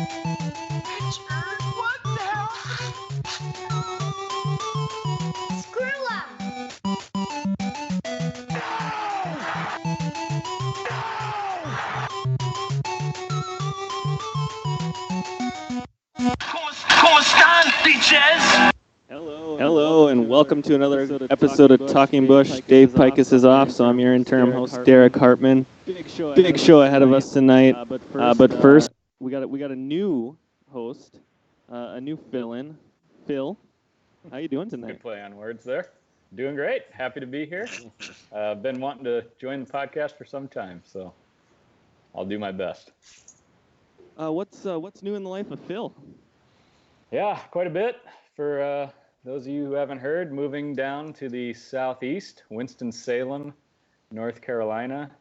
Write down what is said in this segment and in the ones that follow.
What the hell? Screw 'em! ¿Cómo están, bitches? Hello, and welcome to another episode of Talking Busch. Dave Pikus is off, so I'm your interim host, Derek Hartman. Big show ahead of us tonight. But first, we got a new host, a new fill-in. Phil, how you doing tonight? Good play on words there. Doing great. Happy to be here. Been wanting to join the podcast for some time, so I'll do my best. What's new in the life of Phil? Yeah, quite a bit. For those of you who haven't heard, moving down to the southeast, Winston-Salem, North Carolina,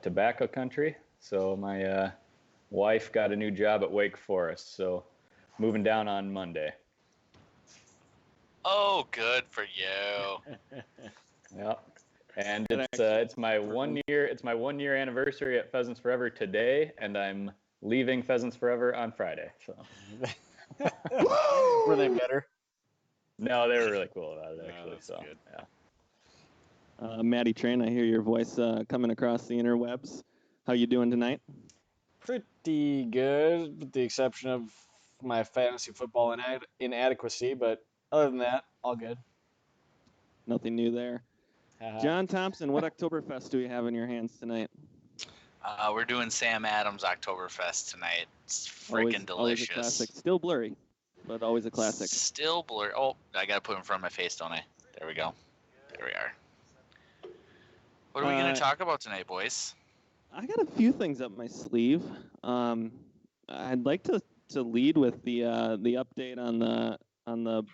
tobacco country. So my wife got a new job at Wake Forest, so moving down on Monday. Oh, good for you. Yeah, and it's my 1 year. It's my 1 year anniversary at Pheasants Forever today, and I'm leaving Pheasants Forever on Friday. So Were they better? no, they were really cool about it actually. That's So good. yeah. Maddie Train, I hear your voice coming across the interwebs. How you doing tonight? Pretty good, with the exception of my fantasy football inadequacy. But other than that, all good. Nothing new there. John Thompson, what Oktoberfest do we have in your hands tonight? We're doing Sam Adams Oktoberfest tonight. It's Always freaking a delicious. classic. Still blurry, but always a classic. Still blurry. Oh, I gotta put it in front of my face, don't I? There we go. There we are. What are we gonna talk about tonight, boys? I got a few things up my sleeve. I'd like to lead with the update on the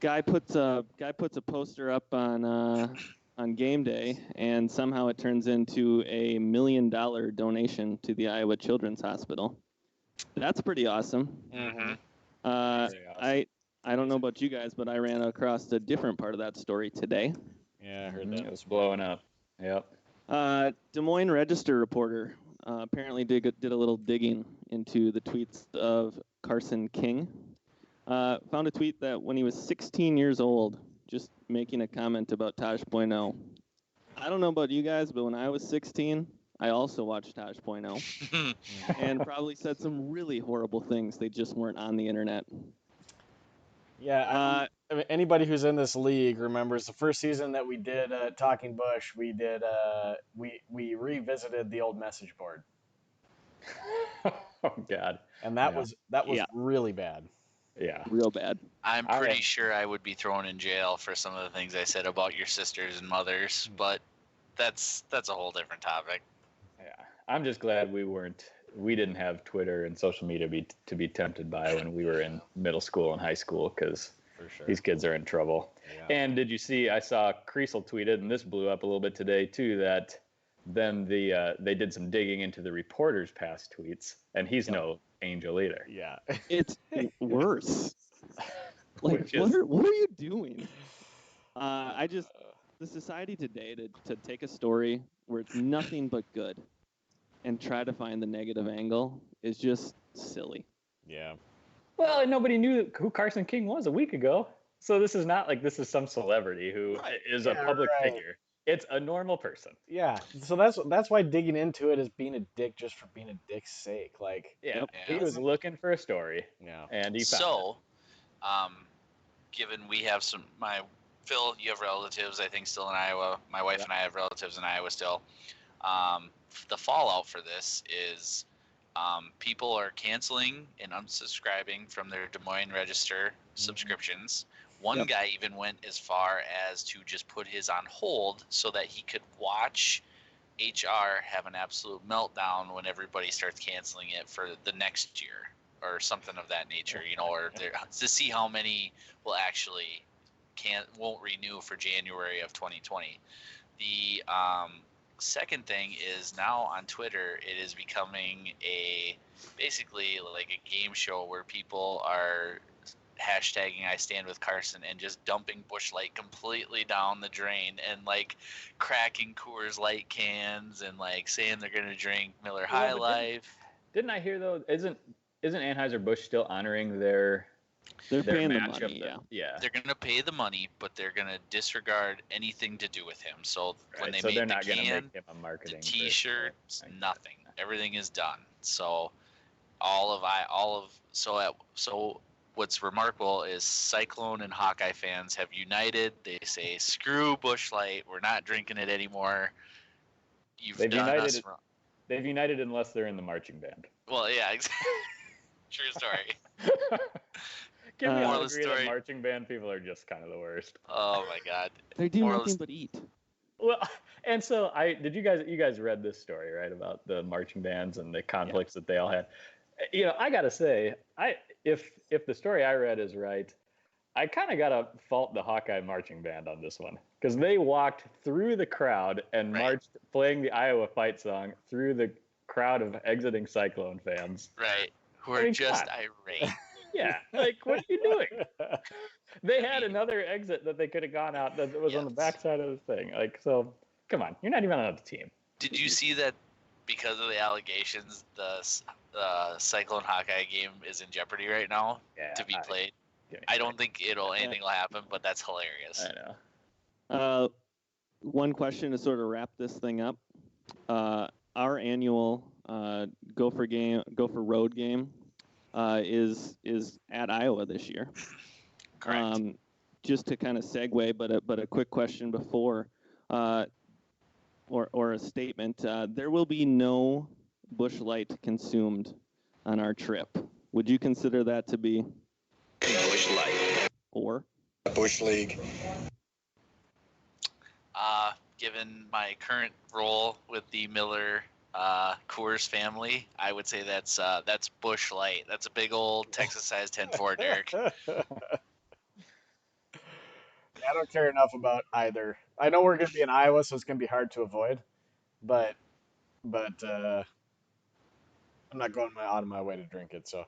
guy puts a poster up on game day, and somehow it turns into a $1 million donation to the Iowa Children's Hospital. That's pretty awesome. Mm-hmm. I don't know about you guys, but I ran across a different part of that story today. Yeah, I heard It that. was blowing up. Yep. Des Moines Register reporter apparently did a little digging into the tweets of Carson King. Found a tweet that when he was 16 years old, just making a comment about Taj Bueno. I don't know about you guys, but when I was 16, I also watched Taj Bueno and probably said some really horrible things. They just weren't on the internet. Yeah, I mean, anybody who's in this league remembers the first season that we did Talking Bush. We did we revisited the old message board, Oh God. and that Yeah. was Yeah. really bad. Yeah. Real bad. I'm pretty sure I would be thrown in jail for some of the things I said about your sisters and mothers, but that's a whole different topic. Yeah. I'm just glad we didn't have Twitter and social media to be tempted by when we were in middle school and high school, because For sure. these kids are in trouble. Yeah. And did you see? I saw Creasel tweeted, and this blew up a little bit today too, that they did some digging into the reporter's past tweets, and he's no angel either. Yeah. It's worse. Like, Which is- what are you doing? The society today to take a story where it's nothing but good and try to find the negative angle is just silly. Yeah. Well, and nobody knew who Carson King was a week ago. So this is not like this is some celebrity who is a public figure. It's a normal person. Yeah. So that's why digging into it is being a dick just for being a dick's sake. Like, Yeah. Yep. He was looking for a story, yeah. and he found So, given we have Phil, you have relatives, I think, still in Iowa. My wife and I have relatives in Iowa still. The fallout for this is people are canceling and unsubscribing from their Des Moines Register subscriptions. One guy even went as far as to just put his on hold so that he could watch HR have an absolute meltdown when everybody starts canceling it for the next year or something of that nature, or to see how many will actually won't renew for January of 2020. The second thing is now on Twitter, it is becoming basically like a game show where people are hashtagging I stand with Carson and just dumping Busch Light completely down the drain and like cracking Coors Light cans and like saying they're gonna drink Miller High Life. Didn't I hear though? Isn't Anheuser-Busch still honoring their They're paying the match of money, the, yeah. yeah. They're gonna pay the money, but they're gonna disregard anything to do with him. So when Right, they so made they're the not gonna can, make him a the marketing person. T-shirts, Okay. nothing. Everything is done. So so what's remarkable is Cyclone and Hawkeye fans have united. They say, "Screw Busch Light. We're not drinking it anymore. You've They've done united us it- wrong." They've united unless they're in the marching band. Well, yeah, true story. Can we all Moral of the agree that story- marching band people are just kind of the worst? Oh my God. They do Moral nothing is- but eat. Well, and so you guys read this story, right, about the marching bands and the conflicts that they all had. I gotta say, if the story I read is right, I kind of gotta fault the Hawkeye marching band on this one, because they walked through the crowd and Right. marched playing the Iowa fight song through the crowd of exiting Cyclone fans. Right. Who I are mean, just come irate. Yeah, like, what are you doing? They had another exit that they could have gone out that was on the Yes. backside of the thing. Like, so, come on, you're not even on the team. Did you see that because of the allegations, the Cyclone Hawkeye game is in jeopardy right now Yeah, to be played? give me I a don't think anything will happen, but that's hilarious. I know. One question to sort of wrap this thing up. Our annual Gopher Road game is at Iowa this year. Correct. Just to kind of segue, but a quick question before, or a statement. There will be no Busch Light consumed on our trip. Would you consider that to be Busch Light. or? Busch League. Given my current role with the Miller Coors family, I would say that's Busch Light. That's a big old Texas-sized 10-4, Derek. I don't care enough about either. I know we're going to be in Iowa, so it's going to be hard to avoid, but I'm not going out of my way to drink it. So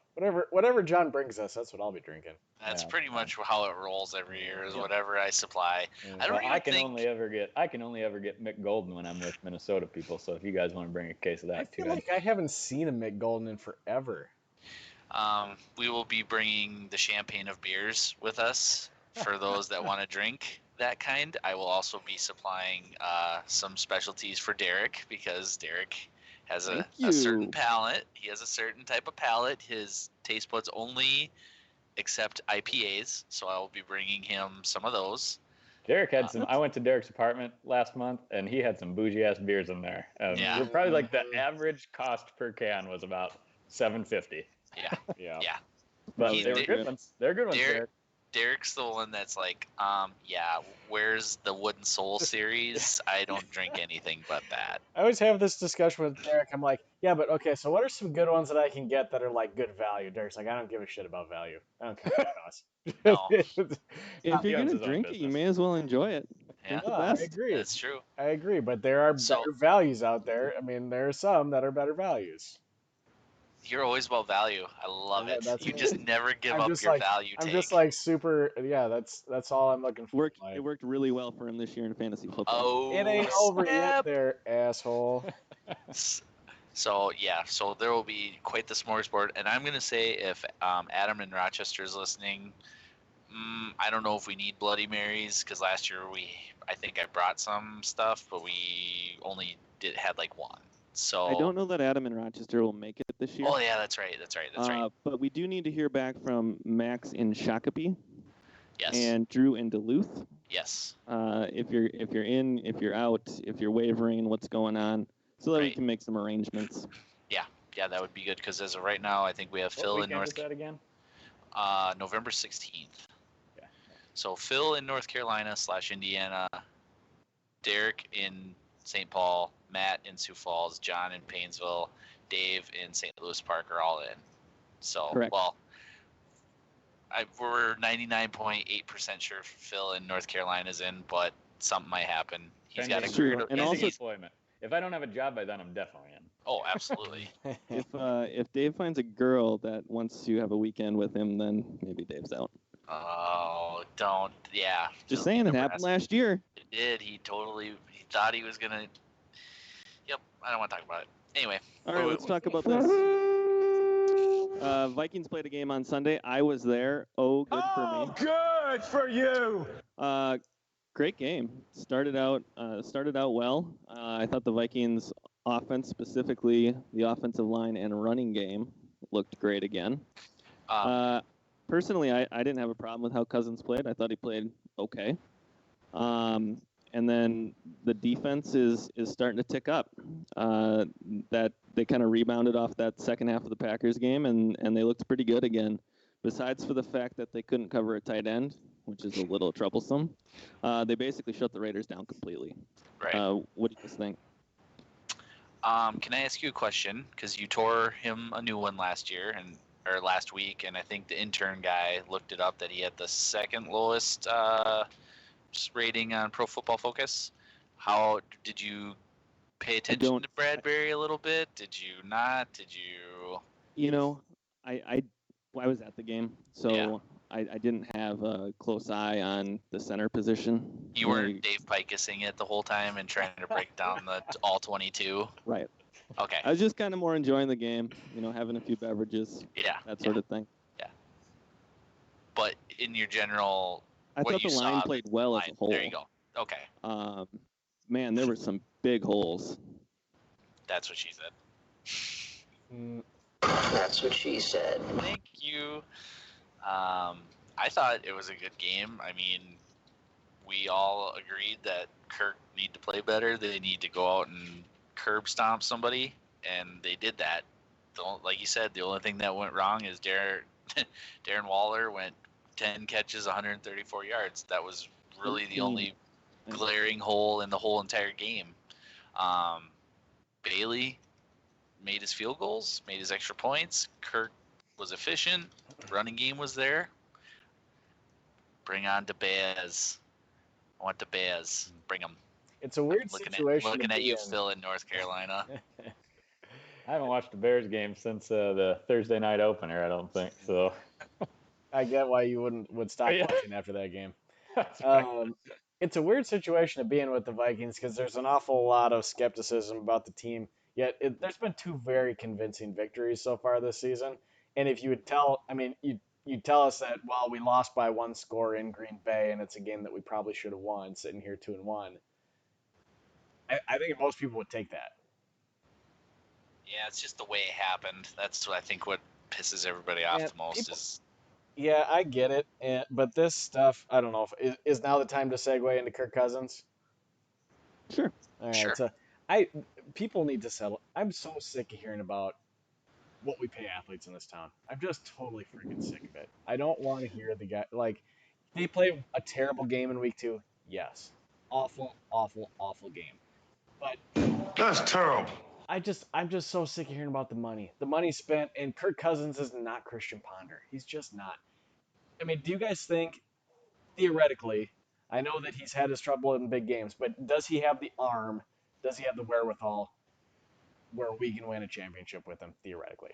whatever John brings us, that's what I'll be drinking. That's Yeah, pretty much how it rolls every year. Is whatever I supply. Yeah, I don't even can think- only ever get Mick Golden when I'm with Minnesota people. So if you guys want to bring a case of that I too, feel like I haven't seen a Mick Golden in forever. We will be bringing the champagne of beers with us for those that want to drink that kind. I will also be supplying some specialties for Derek because Derek has a certain palate. He has a certain type of palate. His taste buds only accept IPAs, so I will be bringing him some of those. Derek had some. I went to Derek's apartment last month, and he had some bougie ass beers in there. Yeah. They're probably like the average cost per can was about $7.50. Yeah, Yeah. yeah. But He they were did- good ones. They're good ones, Derek- Derek. Derek's the one that's like, where's the Wooden Soul series? I don't drink anything but that. I always have this discussion with Derek. I'm like, yeah, but okay, so what are some good ones that I can get that are like good value? Derek's like, I don't give a shit about value. I don't care about cost. No. If He you're owns gonna his own drink it, you business. may as well enjoy it. Yeah, Drink the Yeah, I best. agree. that's true. I agree, but there are So- better values out there. I mean, there are some that are better values. You're always about value. I love Yeah, it. that's You me. just never give I'm up just your like- value I'm take. just like super. Yeah, that's all I'm looking for. It worked really well for him this year in fantasy football. Oh, It ain't over yet, snap. there, asshole. So yeah, so there will be quite the smorgasbord, and I'm gonna say if Adam in Rochester is listening, I don't know if we need Bloody Marys because last year I think I brought some stuff, but we only had like one. So I don't know that Adam in Rochester will make it this year. Oh yeah, that's right. That's right. But we do need to hear back from Max in Shakopee Yes. and Drew in Duluth. Yes. If you're in, if you're out, if you're wavering, what's going on, so that we Right. can make some arrangements. Yeah, that would be good because as of right now, I think we have What Phil in weekend North. is that again? November 16th. Yeah. So Phil in North Carolina / Indiana, Derek in St. Paul, Matt in Sioux Falls, John in Painesville, Dave in St. Louis Park are all in. So, Correct. well, we're 99.8% sure Phil in North Carolina's in, but something might happen. He's got a It's true. career. And he's- also- he's- employment. If I don't have a job by then, I'm definitely in. oh, absolutely. If Dave finds a girl that wants to have a weekend with him, then maybe Dave's out. Oh, don't. Yeah. Just saying, it happened last year. It did. He thought he was gonna. Yep. I don't want to talk about it. Anyway. All right, let's talk about this. Vikings played a game on Sunday. I was there. Oh, good for me. Oh, good for you. Great game. Started out well. I thought the Vikings offense, specifically the offensive line and running game, looked great again. Personally, I didn't have a problem with how Cousins played. I thought he played okay. And then the defense is starting to tick up. That they kind of rebounded off that second half of the Packers game, and they looked pretty good again. Besides for the fact that they couldn't cover a tight end, which is a little troublesome, they basically shut the Raiders down completely. Right. What do you guys think? Can I ask you a question? Because you tore him a new one last week, and I think the intern guy looked it up that he had the second lowest rating on Pro Football Focus. How did you pay attention to Bradbury a little bit? Did you not? Did you? You know, I was at the game, so Yeah. I didn't have a close eye on the center position. You weren't Dave Picusing it the whole time and trying to break down the all 22. Right. Okay. I was just kind of more enjoying the game, having a few beverages, Yeah. that sort of thing. Yeah. But in your general, I thought the line played well as a whole. There you go. Okay. Man, there were some big holes. That's what she said. That's what she said. Thank you. I thought it was a good game. I mean, we all agreed that Kirk need to play better. They need to go out and curb stomp somebody, and they did that. Like you said, the only thing that went wrong is Darren Waller went 10 catches, 134 yards. That was really the only glaring hole in the whole entire game. Bailey made his field goals, made his extra points. Kirk was efficient. Running game was there. Bring on DeBaz. I want DeBaz. Bring him. It's a weird situation. Looking at you, Phil, in North Carolina. I haven't watched the Bears game since the Thursday night opener, I don't think. So I get why you would stop Yeah. watching after that game. that's right. It's a weird situation to be in with the Vikings because there's an awful lot of skepticism about the team. Yet there's been two very convincing victories so far this season. And if you would tell, you'd tell us that, well, we lost by one score in Green Bay, and it's a game that we probably should have won, sitting here 2-1. I think most people would take that. Yeah, it's just the way it happened. That's what I think what pisses everybody off the most. Yeah, I get it, but this stuff, I don't know. Is now the time to segue into Kirk Cousins? Sure. All right. Sure. So people need to settle. I'm so sick of hearing about what we pay athletes in this town. I'm just totally freaking sick of it. I don't want to hear the guy they play a terrible game in week 2. Yes, awful, awful, awful game. But That's terrible. I'm just so sick of hearing about the money. The money spent, and Kirk Cousins is not Christian Ponder. He's just not. I mean, do you guys think, theoretically, I know that he's had his trouble in big games, but does he have the arm? Does he have the wherewithal where we can win a championship with him, theoretically?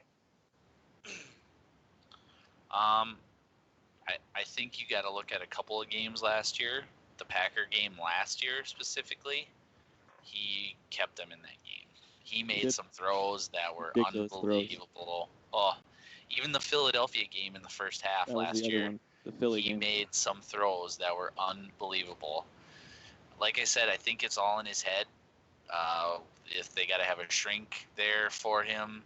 I think you got to look at a couple of games last year. The Packer game last year specifically, he kept them in that game. He made some throws that were unbelievable. Oh, even the Philadelphia game in the first half last year, he made some throws that were unbelievable. Like I said, I think it's all in his head. If they got to have a shrink there for him,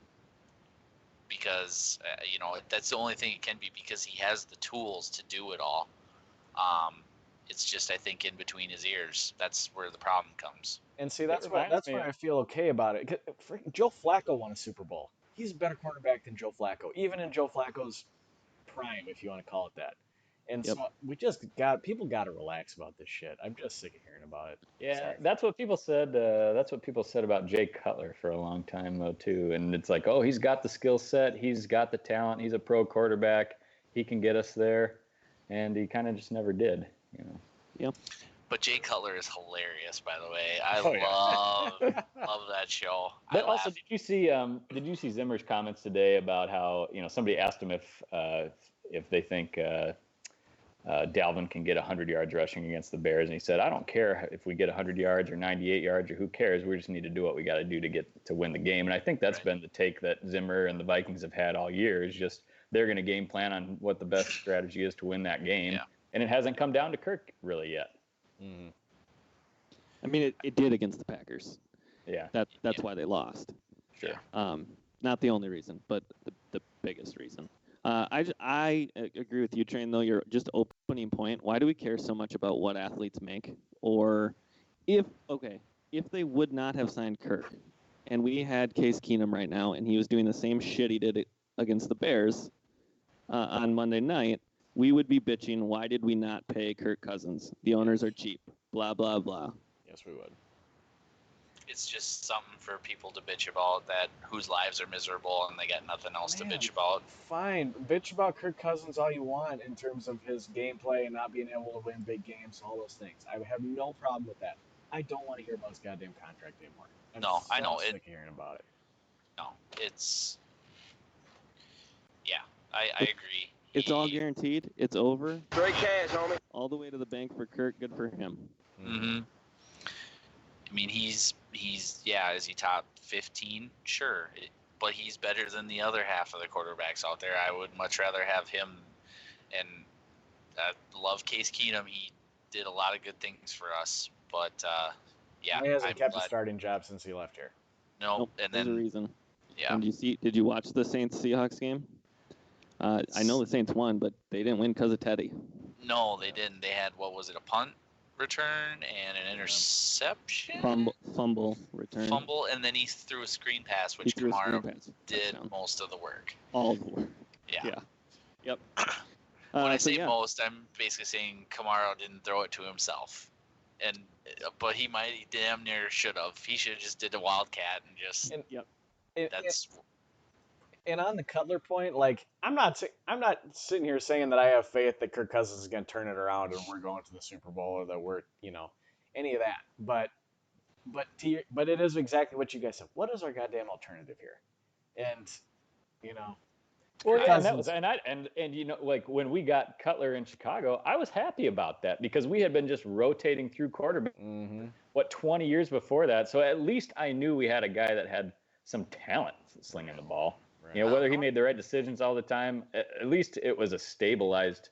because that's the only thing it can be, because he has the tools to do it all. It's just, I think, in between his ears. That's where the problem comes. And see, that's why I feel okay about it. Joe Flacco won a Super Bowl. He's a better quarterback than Joe Flacco, even in Joe Flacco's prime, if you want to call it that. And so people got to relax about this shit. I'm just sick of hearing about it. Yeah, Sorry. that's what people said. That's what people said about Jay Cutler for a long time, though, too. And it's like, oh, he's got the skill set, he's got the talent, he's a pro quarterback, he can get us there, and he kind of just never did. Yep. But Jay Cutler is hilarious, by the way. I love that show. But also, did you see Zimmer's comments today about how somebody asked him if they think Dalvin can get 100 yards rushing against the Bears. And he said, I don't care if we get 100 yards or 98 yards or who cares. We just need to do what we got to do to win the game. And I think that's been the take that Zimmer and the Vikings have had all year is just they're going to game plan on what the best strategy is to win that game. Yeah. And it hasn't come down to Kirk really yet. Mm-hmm. I mean, it did against the Packers. Yeah. That's why they lost. Sure. Not the only reason, but the biggest reason. I agree with you, Train, though. Your just opening point. Why do we care so much about what athletes make? Or if they would not have signed Kirk and we had Case Keenum right now and he was doing the same shit he did against the Bears on Monday night, we would be bitching, why did we not pay Kirk Cousins? The owners are cheap. Blah, blah, blah. Yes, we would. It's just something for people to bitch about that whose lives are miserable and they got nothing else to bitch about. Fine. Bitch about Kirk Cousins all you want in terms of his gameplay and not being able to win big games, all those things. I have no problem with that. I don't want to hear about his goddamn contract anymore. No, I know. Sick of hearing about it. No, it's... Yeah, I agree. It's all guaranteed. It's over. Straight cash, homie. All the way to the bank for Kirk. Good for him. Mm-hmm. I mean, is he top 15? Sure. But he's better than the other half of the quarterbacks out there. I would much rather have him. And I love Case Keenum. He did a lot of good things for us. But, yeah. He hasn't kept a starting job since he left here. No, Nope, and there's then... a reason. Yeah. And did you watch the Saints-Seahawks game? I know the Saints won, but they didn't win because of Teddy. No, they didn't. They had, what was it, a punt return and an interception? Fumble return. Fumble, and then he threw a screen pass, which Kamara did most of the work. All of the work. Yeah. Yep. When I say most, I'm basically saying Kamara didn't throw it to himself. But he damn near should have. He should have just did a wildcat and just... And on the Cutler point, like I'm not sitting here saying that I have faith that Kirk Cousins is going to turn it around and we're going to the Super Bowl or that we're any of that. But it is exactly what you guys said. What is our goddamn alternative here? And well, yeah, and that was like when we got Cutler in Chicago, I was happy about that because we had been just rotating through quarterback 20 years before that. So at least I knew we had a guy that had some talent slinging the ball. Right. Whether he made the right decisions all the time, at least it was a stabilized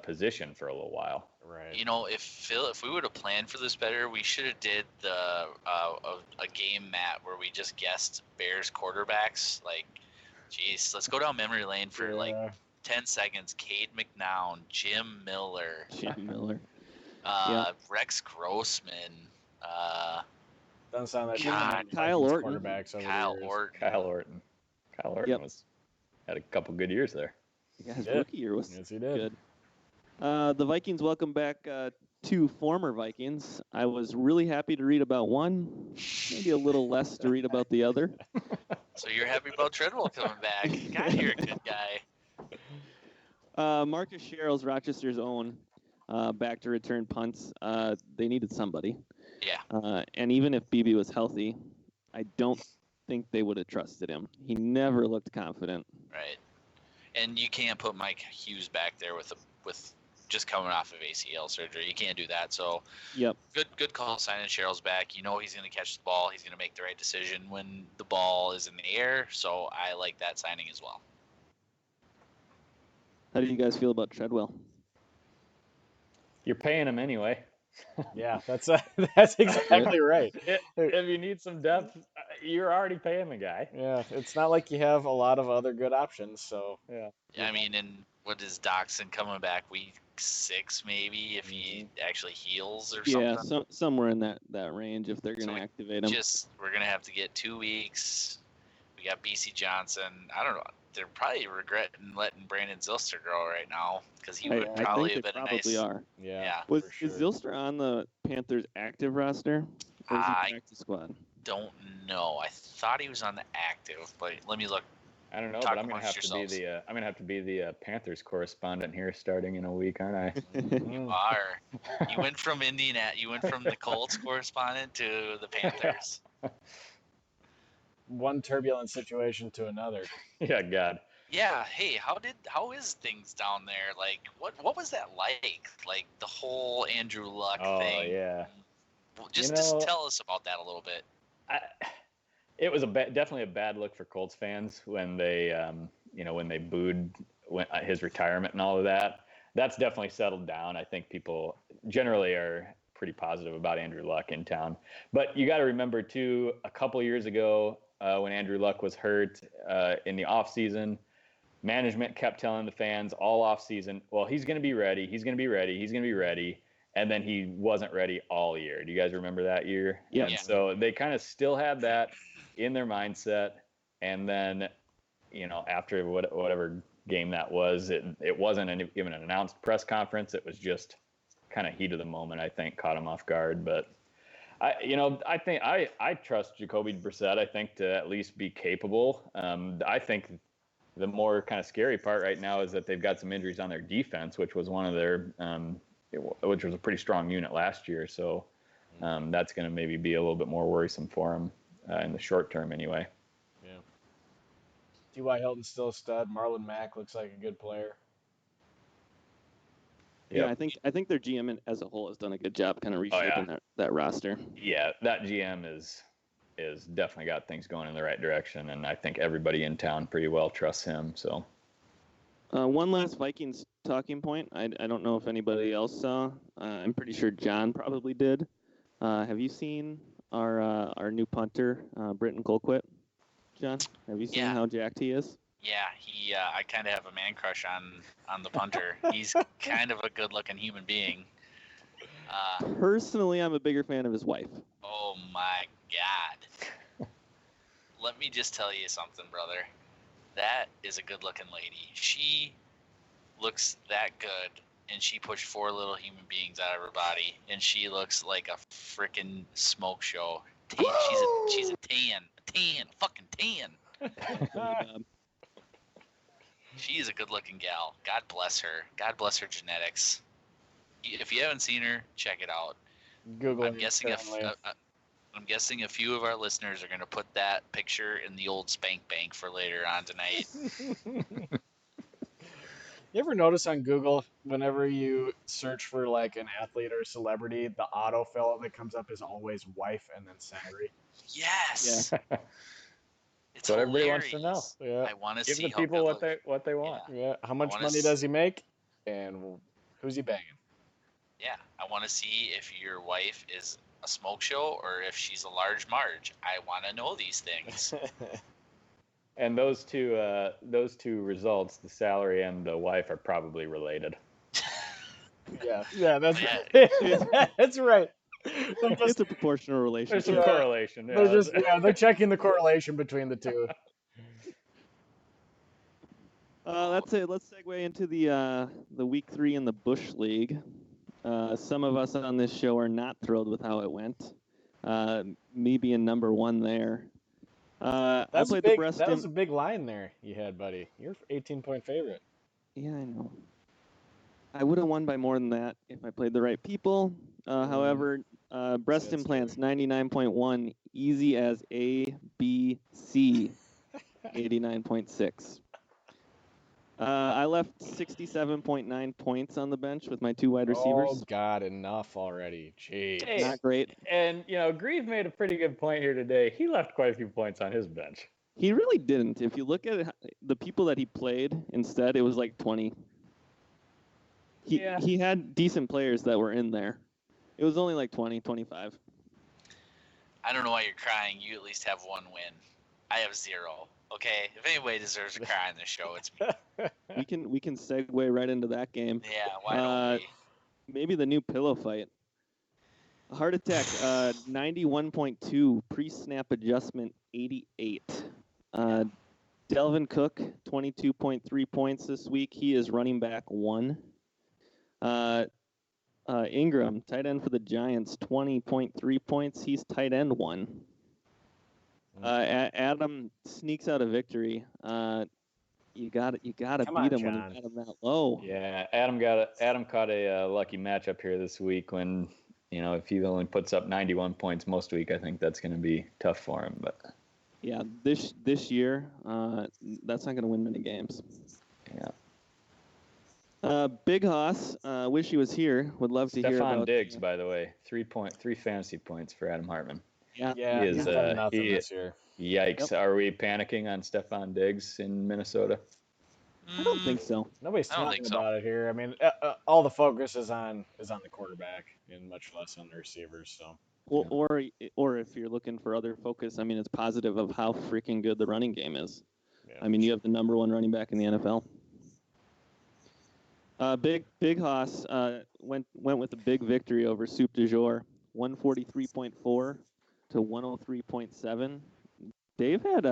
position for a little while. Right. If we would have planned for this better, we should have did a game, Matt, where we just guessed Bears quarterbacks. Like, geez, let's go down memory lane for 10 seconds. Cade McNown, Jim Miller, Rex Grossman. Doesn't sound like Kyle Orton. Quarterbacks over Kyle Orton. Kyle Orton had a couple good years there. Yeah, his rookie year was he did. Good. The Vikings welcome back two former Vikings. I was really happy to read about one, maybe a little less to read about the other. So you're happy about Treadwell coming back. God, you're a good guy. Marcus Sherrill's Rochester's own back to return punts. They needed somebody. Yeah. And even if BB was healthy, I don't think they would have trusted him. He never looked confident. Right. And you can't put Mike Hughes back there with just coming off of ACL surgery. You can't do that. So yep. Good call signing Sherrill's back. He's going to catch the ball. He's going to make the right decision when the ball is in the air. So I like that signing as well. How do you guys feel about Treadwell? You're paying him anyway. Yeah, that's exactly right. If you need some depth, you're already paying the guy. Yeah, it's not like you have a lot of other good options. So yeah. I mean, and what is Doxson coming back week 6 maybe if he actually heals or something? Yeah, somewhere in that range if they're going to activate him. We're going to have to get 2 weeks. We got BC Johnson. I don't know. They're probably regretting letting Brandon Zilster go right now because he would probably have been a nice. Probably are. Yeah. Is Zilster on the Panthers active roster? Or is he practice squad? Don't know. I thought he was on the active, but let me look. I don't know, but I'm gonna have to be the Panthers correspondent here starting in a week, aren't I? You are. You went from You went from the Colts correspondent to the Panthers. One turbulent situation to another. Yeah, God. Yeah. Hey, how is things down there? Like, what was that like? Like the whole Andrew Luck Oh thing. yeah. Just tell us about that a little bit. I, it was definitely a bad look for Colts fans when they when they booed his retirement and all of that. That's definitely settled down. I think people generally are pretty positive about Andrew Luck in town. But you got to remember too, a couple years ago when Andrew Luck was hurt in the offseason, management kept telling the fans all offseason, well, he's going to be ready. He's going to be ready. He's going to be ready. And then he wasn't ready all year. Do you guys remember that year? Yeah. And so they kind of still had that in their mindset. And then, after whatever game that was, it wasn't even an announced press conference. It was just kind of heat of the moment, I think, caught him off guard. But I think I trust Jacoby Brissett, I think, to at least be capable. I think the more kind of scary part right now is that they've got some injuries on their defense, which was one of their which was a pretty strong unit last year. So that's going to maybe be a little bit more worrisome for them in the short term anyway. Yeah. T.Y. Hilton's still a stud. Marlon Mack looks like a good player. Yeah, I think their GM as a whole has done a good job kind of reshaping that roster. Yeah, that GM is definitely got things going in the right direction, and I think everybody in town pretty well trusts him. So one last Vikings talking point. I don't know if anybody else saw. I'm pretty sure John probably did. Have you seen our new punter, Britton Colquitt? John, have you seen how jacked he is? Yeah, I kind of have a man crush on the punter. He's kind of a good-looking human being. Personally, I'm a bigger fan of his wife. Oh my God! Let me just tell you something, brother. That is a good-looking lady. She looks that good, and she pushed 4 little human beings out of her body, and she looks like a freaking smoke show. She's a fucking tan. She is a good-looking gal. God bless her. God bless her genetics. If you haven't seen her, check it out. Google. I'm guessing a few of our listeners are going to put that picture in the old spank bank for later on tonight. You ever notice on Google, whenever you search for like an athlete or a celebrity, the autofill that comes up is always wife and then salary? Yes. Yeah. It's what hilarious. Everybody wants to know. Yeah. I want to Give see the people what they want. Yeah. How much money does he make? And who's he banging? Yeah. I want to see if your wife is a smoke show or if she's a large Marge. I want to know these things. And those two results, the salary and the wife, are probably related. Yeah, that's that's right. It's a proportional relationship. There's some correlation. They're checking the correlation between the two. That's it. Let's segue into the week 3 in the Busch League. Some of us on this show are not thrilled with how it went. Me being number 1 there. That was a big line there you had, buddy. You're 18-point favorite. Yeah, I know. I would have won by more than that if I played the right people. However, breast implants 99.1, easy as A, B, C, 89.6. I left 67.9 points on the bench with my 2 wide receivers. Oh, God, enough already. Jeez. Hey, not great. And, Grieve made a pretty good point here today. He left quite a few points on his bench. He really didn't. If you look at the people that he played instead, it was like 20. He had decent players that were in there. It was only like 20, 25. I don't know why you're crying. You at least have 1 win. I have 0. Okay, if anybody deserves to cry on this show, it's me. We can segue right into that game. Yeah, why don't we? Maybe the new pillow fight. Heart attack, 91.2, pre-snap adjustment, 88. Delvin Cook, 22.3 points this week. He is running back 1. Ingram, tight end for the Giants, 20.3 points. He's tight end 1. Adam sneaks out a victory. You got to beat him when you got him that low. Yeah, Adam caught a lucky matchup here this week when, if he only puts up 91 points most week, I think that's going to be tough for him. But Yeah, this year, that's not going to win many games. Yeah. Big Hoss, wish he was here. Would love to hear Stephon about. Diggs, by the way, 3 fantasy points for Adam Hartman. Yeah, Yeah, He he's is, done nothing he- this year. Yikes! Are we panicking on Stephon Diggs in Minnesota? I don't think so. Nobody's I don't talking think so. about it here. I mean, all the focus is on the quarterback and much less on the receivers. So Or if you're looking for other focus, I mean, it's positive of how freaking good the running game is. yeah. I mean, you have the number one running back in the NFL. Big Hoss went with a big victory over Soup du Jour, 143.4 to 103.7. Dave had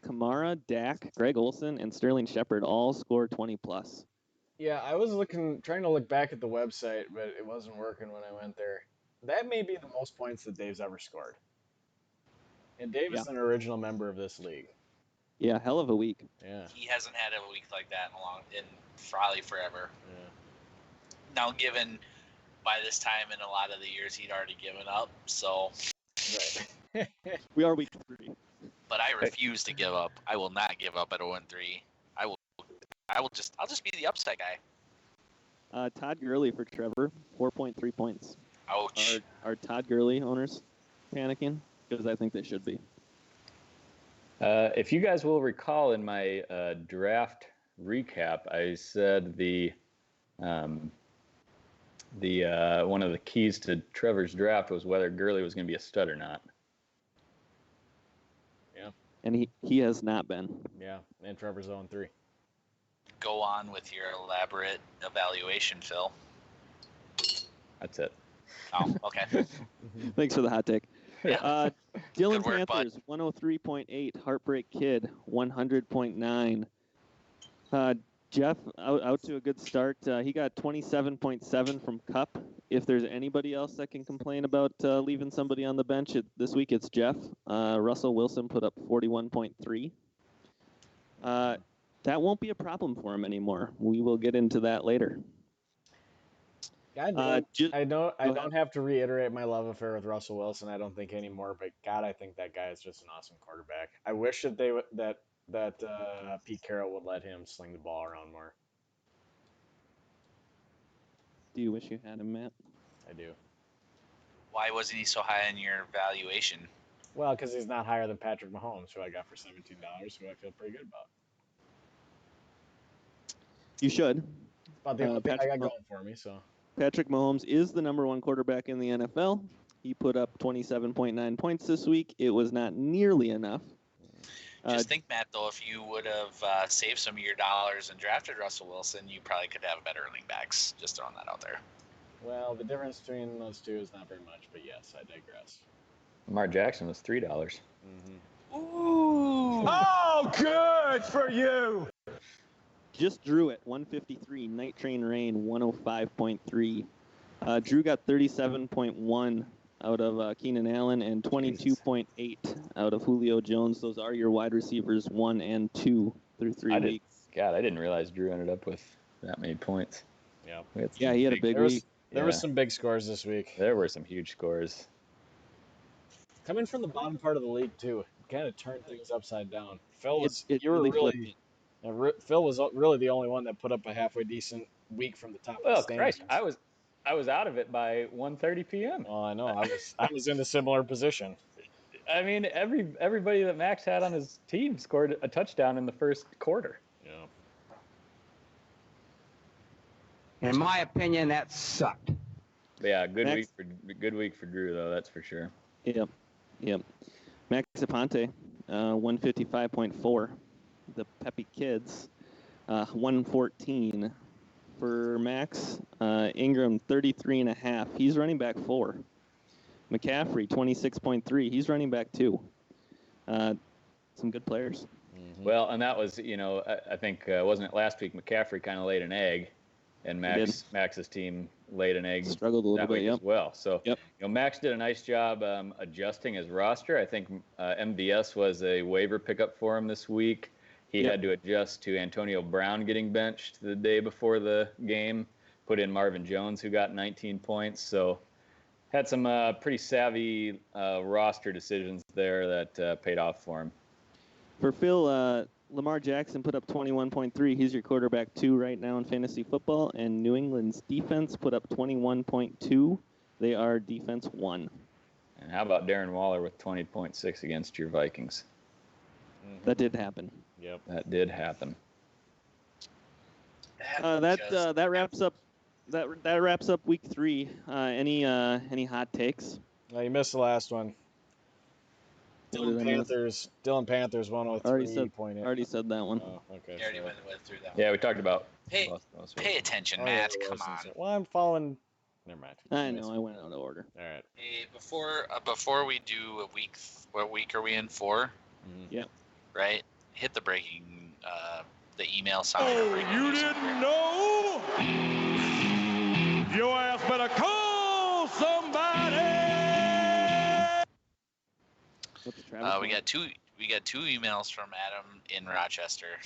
Kamara, Dak, Greg Olson, and Sterling Shepard all score 20 plus. Yeah, I was trying to look back at the website, but it wasn't working when I went there. That may be the most points that Dave's ever scored. And Dave is an original member of this league. Yeah, hell of a week. Yeah. He hasn't had a week like that in probably forever. Yeah. Now, given by this time in a lot of the years he'd already given up, so. Right. We are week 3. But I refuse to give up. I will not give up at 0-3. I'll just be the upside guy. Todd Gurley for Trevor, 4.3 points. Ouch. Are Todd Gurley owners panicking? Because I think they should be. If you guys will recall in my draft recap, I said the one of the keys to Trevor's draft was whether Gurley was going to be a stud or not. And he has not been. Yeah, and Trevor's 0-3. Go on with your elaborate evaluation, Phil. That's it. Oh, okay. Thanks for the hot take. Yeah. Dylan Good work, bud. Panthers, 103.8. Heartbreak Kid, 100.9. Jeff, out to a good start. He got 27.7 from Cup. If there's anybody else that can complain about leaving somebody on the bench this week, it's Jeff. Russell Wilson put up 41.3. That won't be a problem for him anymore. We will get into that later. I don't have to reiterate my love affair with Russell Wilson. I don't think anymore, but God, I think that guy is just an awesome quarterback. I wish that Pete Carroll would let him sling the ball around more. Do you wish you had him, Matt? I do. Why wasn't he so high in your valuation? Well, because he's not higher than Patrick Mahomes, who I got for $17, who I feel pretty good about. You should. About the only thing I got going for me, so. Patrick Mahomes is the number one quarterback in the NFL. He put up 27.9 points this week. It was not nearly enough. Just think, Matt, though, if you would have saved some of your dollars and drafted Russell Wilson, you probably could have better running backs. Just throwing that out there. Well, the difference between those two is not very much, but yes, I digress. Lamar Jackson was $3. Mm-hmm. Ooh. Oh, good for you. Just Drew at 153. Night Train Rain 105.3. Drew got 37.1 out of Keenan Allen and 22.8 out of Julio Jones. Those are your wide receivers 1 and 2 through 3 weeks. God, I didn't realize Drew ended up with that many points. Yeah. He had a big week. There was some big scores this week. There were some huge scores. Coming from the bottom part of the league too, kind of turned things upside down. Phil was Phil was really the only one that put up a halfway decent week from the top of the Well, standings. Christ, I was out of it by 1:30 p.m. Oh, I know. I was in a similar position. I mean, everybody that Max had on his team scored a touchdown in the first quarter. Yeah. In my opinion, that sucked. Yeah, good Max- week for Drew though, that's for sure. Yep. Max Aponte, 155.4. The Peppy Kids, 114 for Max. Ingram, 33.5. He's running back 4. McCaffrey, 26.3. He's running back 2. Some good players. Mm-hmm. Well, and that was, I think, wasn't it last week, McCaffrey kind of laid an egg, and Max's team laid an egg Struggled a little that bit, week as well. So, Yep. Max did a nice job adjusting his roster. I think MVS was a waiver pickup for him this week. He had to adjust to Antonio Brown getting benched the day before the game, put in Marvin Jones, who got 19 points. So had some pretty savvy roster decisions there that paid off for him. For Phil, Lamar Jackson put up 21.3. He's your quarterback 2 right now in fantasy football, and New England's defense put up 21.2. They are defense 1. And how about Darren Waller with 20.6 against your Vikings? That did happen. Yep. That did happen. That wraps up. That wraps up week 3. Any hot takes? No, you missed the last one. What did I miss? Dylan Panthers 103.8. Already said that one. Oh, okay. You already sorry. went through that. Yeah, we talked about. Hey, those Pay attention, Oh, yeah, Matt. it Come was on. insane. Well, I'm following. Never mind. I know. I went out of order. All right. Hey, before we do a week, what week are we in? 4? Yeah. Right. Hit the breaking. The email summary. You didn't know? Your ass better call somebody. What's Travis? We got two emails from Adam in Rochester.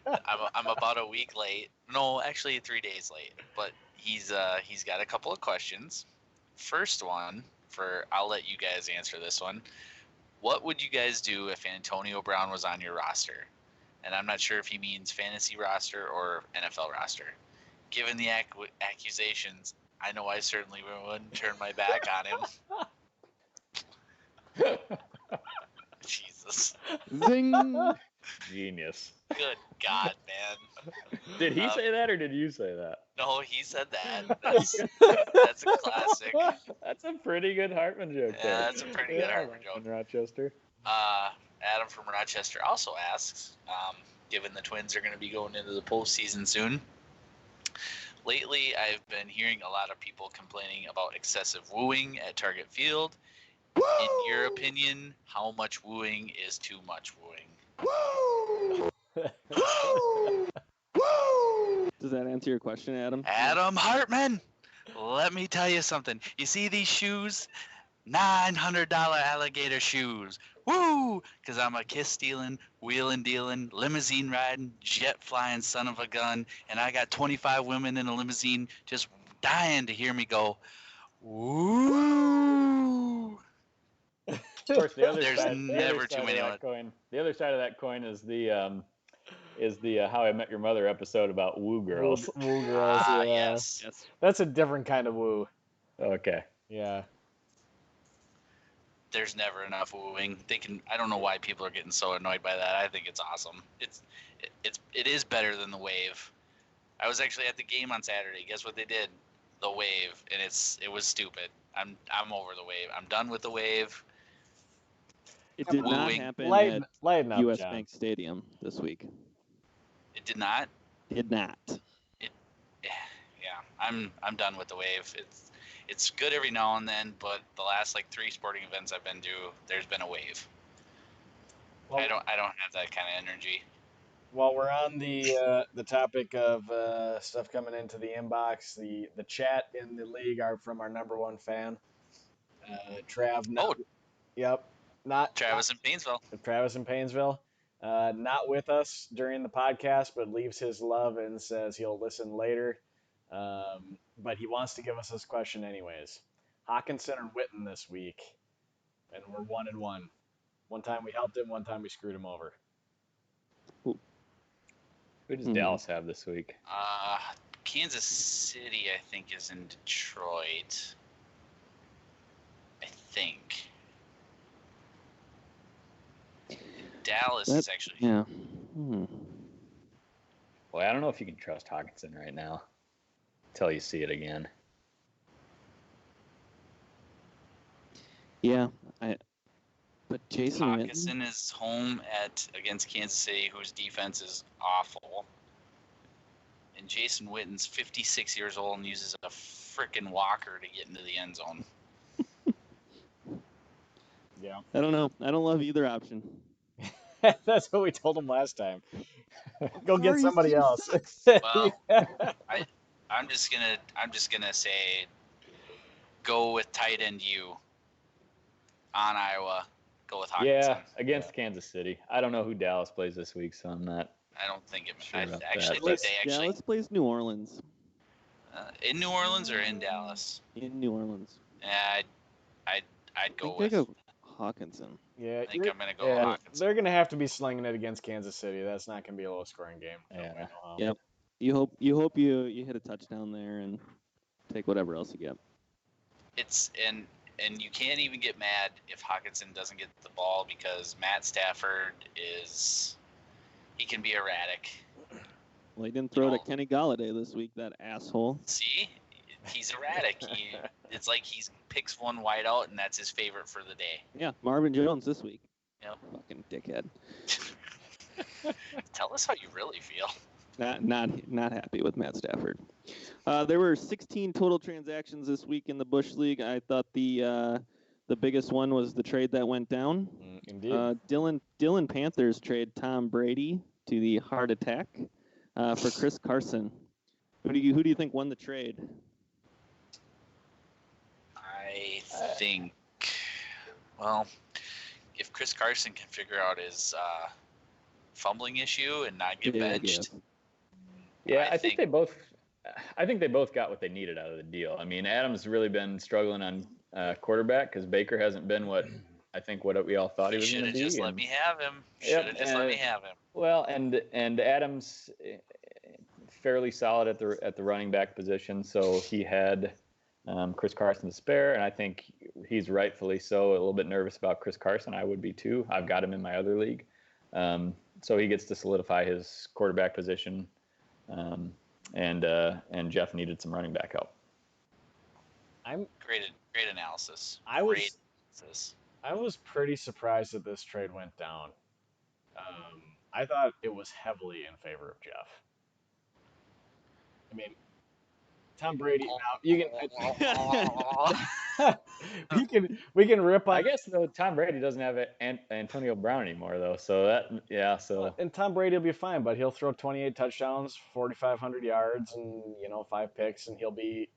I'm about a week late. No, actually 3 days late. But he's got a couple of questions. First one I'll let you guys answer this one. What would you guys do if Antonio Brown was on your roster? And I'm not sure if he means fantasy roster or NFL roster. Given the accusations, I know I certainly wouldn't turn my back on him. Jesus. Zing. Genius. Good God, man. Did he say that or did you say that? No, he said that. That's a classic. That's a pretty good Hartman joke. Yeah, that's a pretty good Hartman joke. In Rochester. Adam from Rochester also asks, given the Twins are going to be going into the postseason soon, lately I've been hearing a lot of people complaining about excessive wooing at Target Field. In your opinion, how much wooing is too much wooing? Does that answer your question, Adam? Adam Hartman, let me tell you something. You see these shoes? $900 alligator shoes. Woo! Because I'm a kiss-stealing, wheeling-dealing, limousine-riding, jet-flying son of a gun, and I got 25 women in a limousine just dying to hear me go, woo! Of course, the other There's side, never too many. The other side of that coin is the How I Met Your Mother episode about woo girls. Woo girls. Yeah. Yes. That's a different kind of woo. Okay. Yeah. There's never enough wooing. I don't know why people are getting so annoyed by that. I think it's awesome. It is better than the wave. I was actually at the game on Saturday. Guess what they did? The wave, and it was stupid. I'm over the wave. I'm done with the wave. It did not Wooing. happen Lighten at up, U.S. John. Bank Stadium this week. It did not. Did not. Yeah, I'm done with the wave. It's good every now and then, but the last 3 sporting events I've been to, there's been a wave. Well, I don't have that kind of energy. While we're on the topic of stuff coming into the inbox, the chat in the league are from our number one fan, Trav. Yep. Travis in Painesville. Travis in Painesville. Not with us during the podcast, but leaves his love and says he'll listen later. But he wants to give us this question anyways. Hawkinson or Witten this week? And we're 1-1. One time we helped him, one time we screwed him over. Who does Dallas have this week? Kansas City, I think, is in Detroit. I think. Dallas is actually. Yeah. Boy, I don't know if you can trust Hawkinson right now until you see it again. Yeah. But Jason Hawkinson is home against Kansas City, whose defense is awful. And Jason Witten's 56 years old and uses a frickin' walker to get into the end zone. Yeah. I don't know. I don't love either option. That's what we told him last time. Go get Sorry, somebody Steve else. Well, I'm just gonna say, go with tight end U on Iowa. Go with Hawkinson. Yeah, against Kansas City. I don't know who Dallas plays this week, so I'm not. I don't think it. Sure I about actually that. think they actually Dallas plays New Orleans. in New Orleans or in Dallas. In New Orleans. Yeah, I'd I go think with. they go Hawkinson. Yeah, I think I'm going to go yeah, Hawkinson. they're going to have to be slinging it against Kansas City. That's not going to be a low-scoring game. Yeah. Nobody know how. Yep. You hope you hit a touchdown there and take whatever else you get. It's and you can't even get mad if Hawkinson doesn't get the ball because Matt Stafford he can be erratic. Well, he didn't throw to Kenny Galladay this week, that asshole. See? He's erratic. It's like he picks one wide out, and that's his favorite for the day. Yeah, Marvin Jones this week. Yep. Fucking dickhead. Tell us how you really feel. Not happy with Matt Stafford. There were 16 total transactions this week in the Busch League. I thought the biggest one was the trade that went down. Indeed. Dylan Panthers trade Tom Brady to the Heart Attack for Chris Carson. Who do you think won the trade? I think, well, if Chris Carson can figure out his fumbling issue and not get benched. Yeah, I think they both got what they needed out of the deal. I mean, Adams really been struggling on quarterback because Baker hasn't been what we all thought he was going to be. Should have just let me have him. Should have just let me have him. Well, and Adams fairly solid at the running back position, so he had Chris Carson to spare, and I think he's rightfully so a little bit nervous about Chris Carson. I would be too. I've got him in my other league. So he gets to solidify his quarterback position, and Jeff needed some running back help. Great analysis. I was pretty surprised that this trade went down. I thought it was heavily in favor of Jeff. I mean, Tom Brady. Now we can rip on. I guess though Tom Brady doesn't have Antonio Brown anymore though, so And Tom Brady will be fine, but he'll throw 28 touchdowns, 4,500 yards, and 5 picks, and he'll be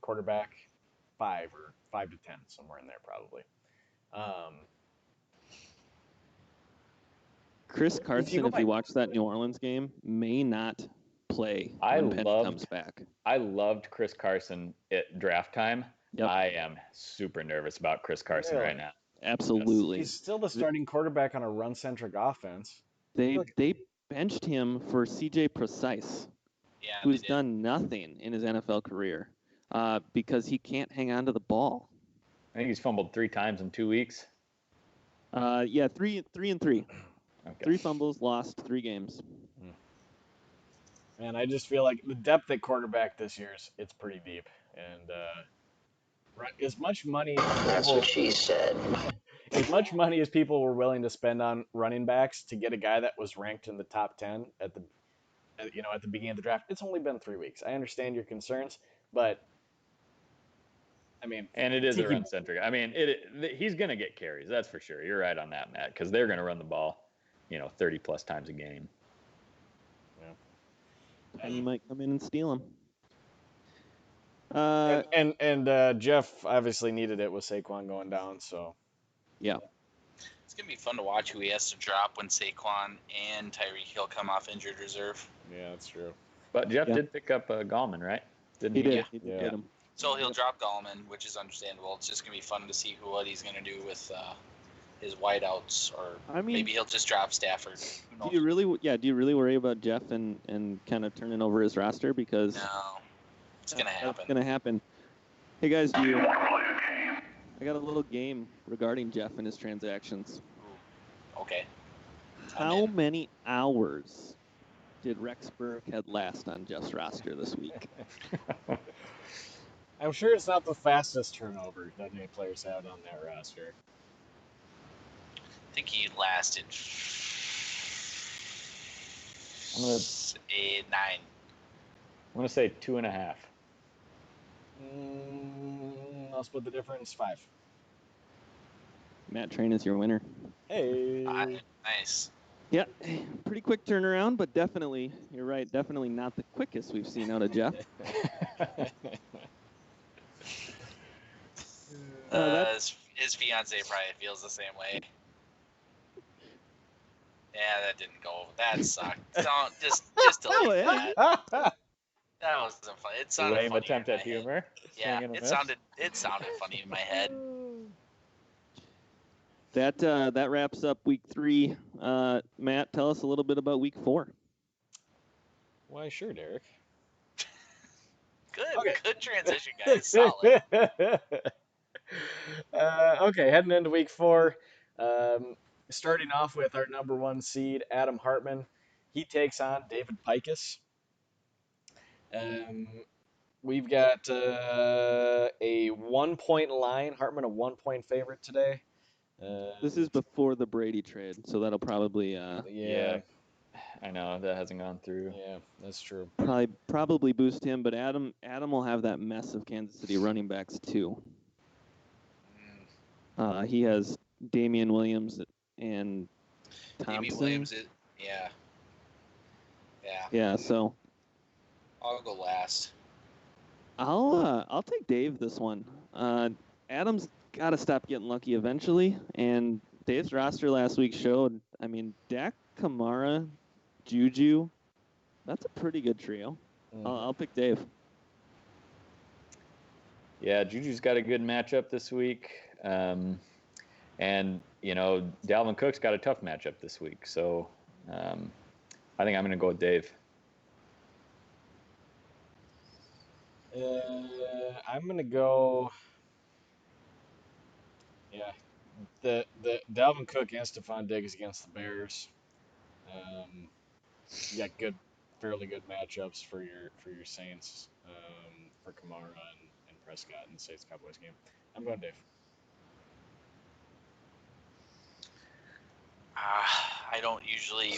quarterback 5 or 5 to 10 somewhere in there probably. Chris Carson, if you watch that New Orleans game, may not play when Penn comes back. I loved Chris Carson at draft time. Yep. I am super nervous about Chris Carson right now. Absolutely. He's still the starting quarterback on a run-centric offense. They benched him for C.J. Precise, who's done nothing in his NFL career because he can't hang on to the ball. I think he's fumbled 3 times in 2 weeks. 3 and 3. Okay. 3 fumbles, lost 3 games. And I just feel like the depth at quarterback this year it's pretty deep. And as much money. That's what she said. As much money as people were willing to spend on running backs to get a guy that was ranked in the top 10 at the beginning of the draft, it's only been 3 weeks. I understand your concerns, but I mean, and it is a run centric. I mean, he's going to get carries. That's for sure. You're right on that, Matt, because they're going to run the ball, 30 plus times a game. And he might come in and steal him. And Jeff obviously needed it with Saquon going down, so yeah. It's gonna be fun to watch who he has to drop when Saquon and Tyreek Hill come off injured reserve. Yeah, that's true. But Jeff did pick up Gallman, right? Didn't he? Did. He did him. So he'll drop Gallman, which is understandable. It's just gonna be fun to see what he's gonna do with his wideouts, or maybe he'll just drop Stafford. Do you really worry about Jeff and kind of turning over his roster because no, it's gonna happen. It's gonna happen. Hey guys, I got a little game regarding Jeff and his transactions. Okay. How many hours did Rex Burkhead last on Jeff's roster this week? I'm sure it's not the fastest turnover that any players had on that roster. I think he lasted 9. I'm gonna say 2.5. I'll split the difference. 5. Matt Train is your winner. Hey. Nice. Yeah, pretty quick turnaround, but definitely, you're right, definitely not the quickest we've seen out of Jeff. His fiance probably feels the same way. Yeah, that didn't go. That sucked. Don't just delete that. That wasn't funny. It sounded lame funny attempt at humor. Yeah, it sounded funny in my head. That wraps up week 3. Matt, tell us a little bit about week 4. Why, sure, Derek. Good transition, guys. Solid. Okay, heading into week 4. Starting off with our number 1 seed, Adam Hartman. He takes on David Pikus. We've got a 1-point line. Hartman a 1-point favorite today. This is before the Brady trade, so that'll probably Yeah, I know that hasn't gone through. yeah, that's true. probably boost him. But Adam will have that mess of Kansas City running backs too. He has Damian Williams and Thompson. Damian Williams, yeah. Yeah, so I'll go last. I'll take Dave this one. Adam's got to stop getting lucky eventually, and Dave's roster last week showed. I mean, Dak, Kamara, Juju, that's a pretty good trio. I'll pick Dave. Yeah, Juju's got a good matchup this week, and Dalvin Cook's got a tough matchup this week. So I think I'm going to go with Dave. I'm gonna go. Yeah, the Dalvin Cook and Stephon Diggs against the Bears. You got fairly good matchups for your Saints, for Kamara and Prescott in the Saints Cowboys game. I'm going Dave. I don't usually.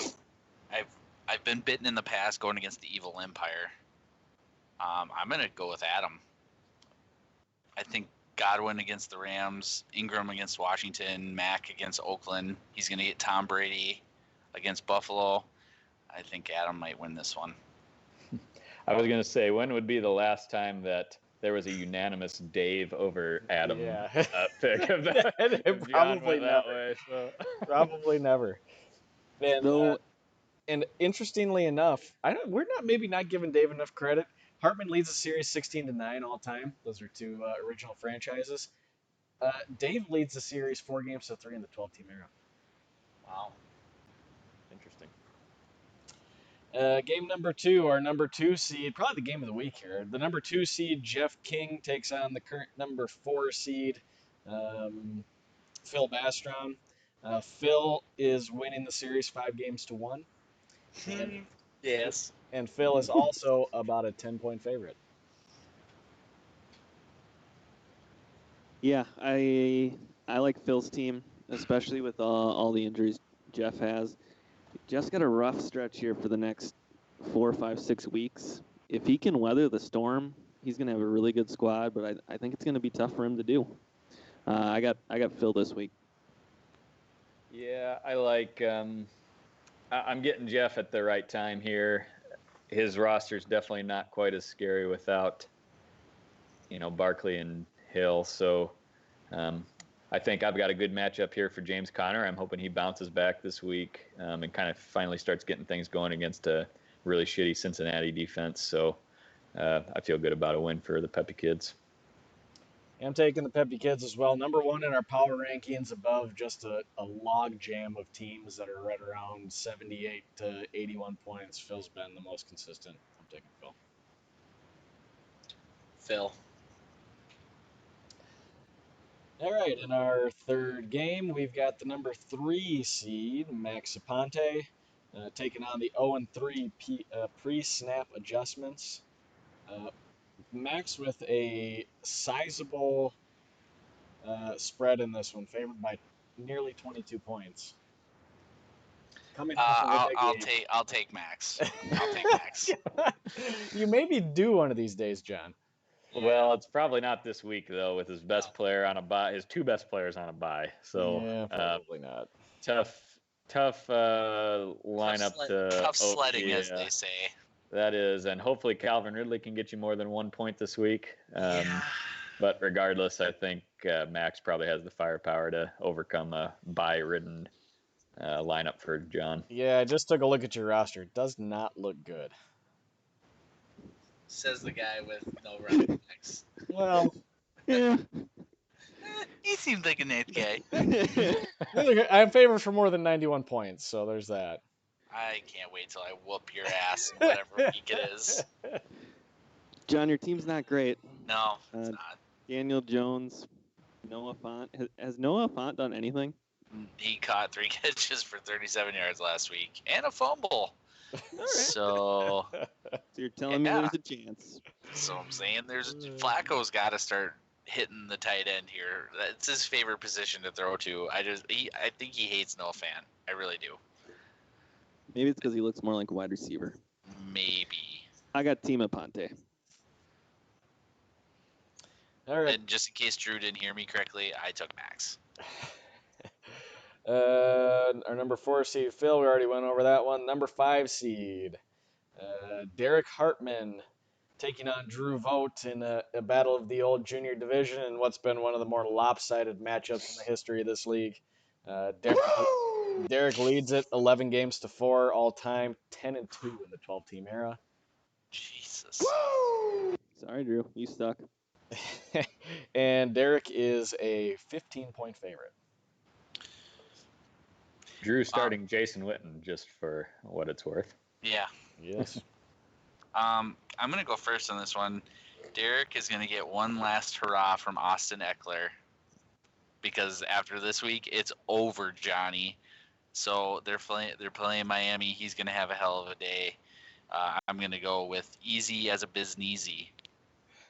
I've been bitten in the past going against the evil empire. I'm gonna go with Adam. I think Godwin against the Rams, Ingram against Washington, Mack against Oakland. He's gonna get Tom Brady against Buffalo. I think Adam might win this one. I was going to say, when would be the last time that there was a unanimous Dave over Adam pick of that? Probably never. That way, so. Probably never. And interestingly enough, we're not giving Dave enough credit. Hartman leads the series 16-9 all time. Those are 2 original franchises. Dave leads the series 4 games to 3 in the 12-team era. Wow. Interesting. Game number 2, our number 2 seed, probably the game of the week here. The number 2 seed, Jeff King, takes on the current number 4 seed, Phil Bastron. Phil is winning the series 5 games to 1. Yes. And Phil is also about a 10-point favorite. Yeah, I like Phil's team, especially with all the injuries Jeff has. Jeff's got a rough stretch here for the next 4, 5, 6 weeks. If he can weather the storm, he's going to have a really good squad, but I think it's going to be tough for him to do. I got Phil this week. Yeah, I like. I'm getting Jeff at the right time here. His roster's definitely not quite as scary without, Barkley and Hill. So I think I've got a good matchup here for James Conner. I'm hoping he bounces back this week and kind of finally starts getting things going against a really shitty Cincinnati defense. So I feel good about a win for the Peppy Kids. I'm taking the Peppy Kids as well. Number 1 in our power rankings, above just a log jam of teams that are right around 78 to 81 points. Phil's been the most consistent. I'm taking Phil. Phil. All right, in our third game, we've got the number 3 seed, Max Aponte, taking on the 0-3 pre-snap adjustments. Max with a sizable spread in this one, favored by nearly 22 points. Coming off of a big game. I'll take Max. I'll take Max. You maybe do one of these days, John. Well, it's probably not this week though, with his best player on a bye, his 2 best players on a bye. So yeah, probably not. Tough lineup tough sledding, as they say. That is, and hopefully Calvin Ridley can get you more than 1 point this week. But regardless, I think Max probably has the firepower to overcome a bye-ridden lineup for John. Yeah, I just took a look at your roster. It does not look good. Says the guy with no running backs. Well, Yeah. He seemed like a nice guy. I'm favored for more than 91 points, so there's that. I can't wait till I whoop your ass in whatever week it is. John, your team's not great. No, it's not. Daniel Jones, Noah Font. Has Noah Font done anything? He caught 3 catches for 37 yards last week and a fumble. So you're telling me there's a chance. So I'm saying Flacco's got to start hitting the tight end here. That's his favorite position to throw to. I think he hates Noah Fant. I really do. Maybe it's because he looks more like a wide receiver. Maybe. I got Tima Ponte. All right. And just in case Drew didn't hear me correctly, I took Max. Our number 4 seed, Phil, we already went over that one. Number 5 seed, Derek Hartman taking on Drew Vogt in a battle of the old junior division and what's been one of the more lopsided matchups in the history of this league. Derek leads it 11 games to 4 all time, 10-2 in the 12-team era. Jesus. Sorry, Drew. You suck. And Derek is a 15-point favorite. Drew starting Jason Witten, just for what it's worth. Yeah. Yes. I'm going to go first on this one. Derek is going to get one last hurrah from Austin Eckler. Because after this week, it's over, Johnny. So they're playing Miami. He's going to have a hell of a day. I'm going to go with easy as a bizneasy.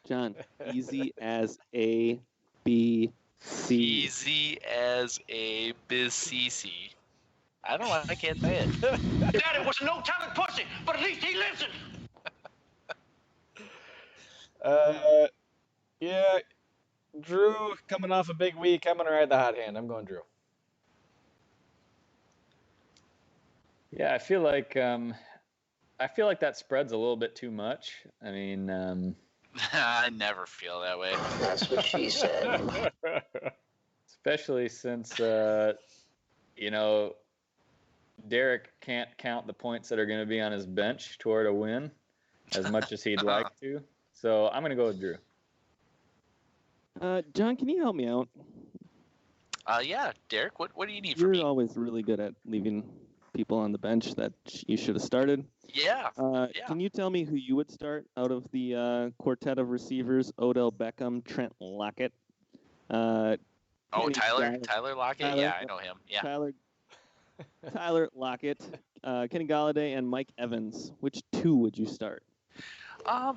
John, easy as a B C. Easy as a bizcc. I don't know. I can't say it. Daddy was a no-talent pussy, but at least he listened. Yeah, Drew coming off a big week. I'm gonna ride the hot hand. I'm going Drew. Yeah, I feel like that spread's a little bit too much. I mean, I never feel that way. That's what she said. especially since Derek can't count the points that are going to be on his bench toward a win as much as he'd like to. So I'm going to go with Drew. John, can you help me out? Yeah, Derek, what do you need You're from me? always really good at leaving people on the bench that you should have started. Yeah. Can you tell me who you would start out of the quartet of receivers? Odell Beckham, Trent Lockett. Tyler Lockett? Tyler, Yeah, I know him. Yeah. Tyler Lockett, Kenny Galladay, and Mike Evans. Which two would you start? I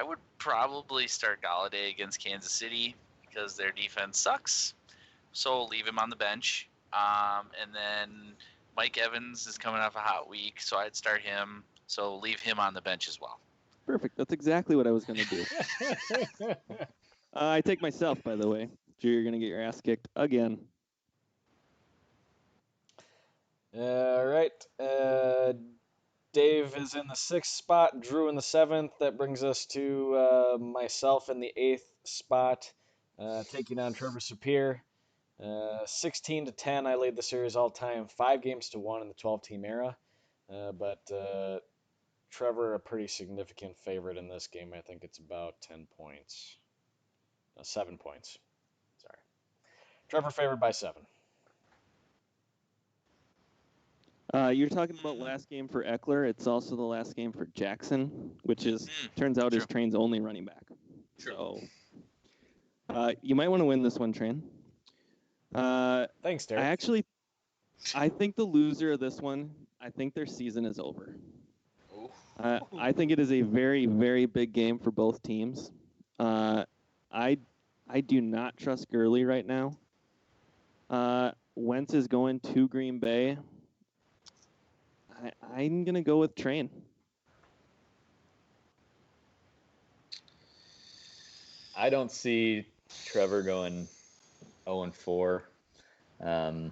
would probably start Galladay against Kansas City because their defense sucks. So leave him on the bench. And then Mike Evans is coming off a hot week, so I'd start him. So leave him on the bench as well. Perfect. That's exactly what I was going to do. I take myself, by the way. Drew, you're going to get your ass kicked again. All right. Dave is in the 6th spot, Drew in the 7th. That brings us to myself in the 8th spot, taking on Trevor Sapir. 16-10, I lead the series all time, 5 games to 1 in the 12-team era. But Trevor, a pretty significant favorite in this game. I think it's about 10 points. 7 points. Sorry. Trevor favored by 7. You're talking about last game for Eckler. It's also the last game for Jackson, which turns out true. is Train's only running back. True. So you might want to win this one, Train. Thanks, Derek. I think the loser of this one, I think their season is over. I think it is a very, very big game for both teams. I do not trust Gurley right now. Wentz is going to Green Bay. I'm going to go with Train. I don't see Trevor going 0-4. Oh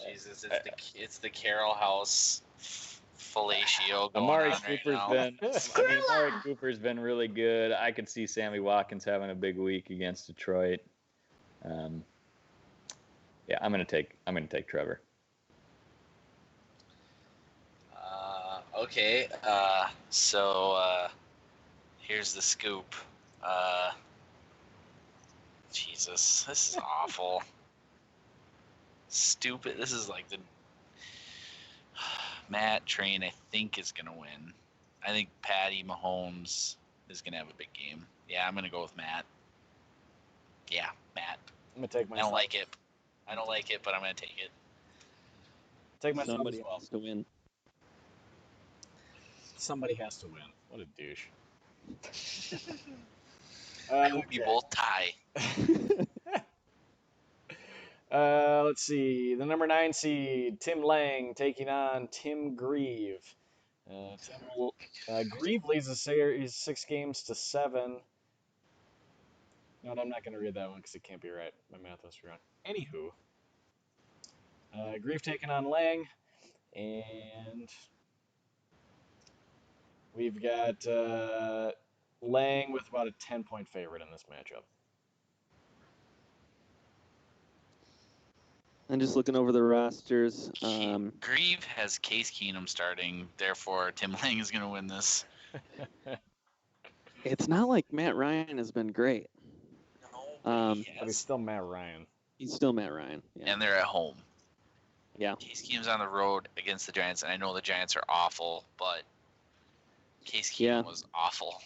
Jesus! It's the Carroll House fellatio going Amari on right Cooper's now. Amari Cooper's been really good. I could see Sammy Watkins having a big week against Detroit. Yeah, I'm gonna take Trevor. Okay. So here's the scoop. Jesus, this is awful. Stupid. This is like the Matt Train, I think, is going to win. I think Patty Mahomes is going to have a big game. Yeah, I'm going to go with Matt. Yeah, Matt. I'm gonna take my. I don't like it. But I'm going to take it. Take my Somebody as well. has to win. Somebody has to win. What a douche. I hope you both tie. Let's see. The number 9 seed, Tim Lang, taking on Tim Grieve. Grieve leads the series 6-7. No, I'm not going to read that one because it can't be right. My math was wrong. Anywho, Grieve taking on Lang, and we've got Lang with about a 10-point favorite in this matchup. I'm just looking over the rosters. Grieve has Case Keenum starting, therefore Tim Lang is going to win this. It's not like Matt Ryan has been great. No, but he's still Matt Ryan. He's still Matt Ryan. Yeah. And they're at home. Yeah. Case Keenum's on the road against the Giants, and I know the Giants are awful, but Case Keenum was awful.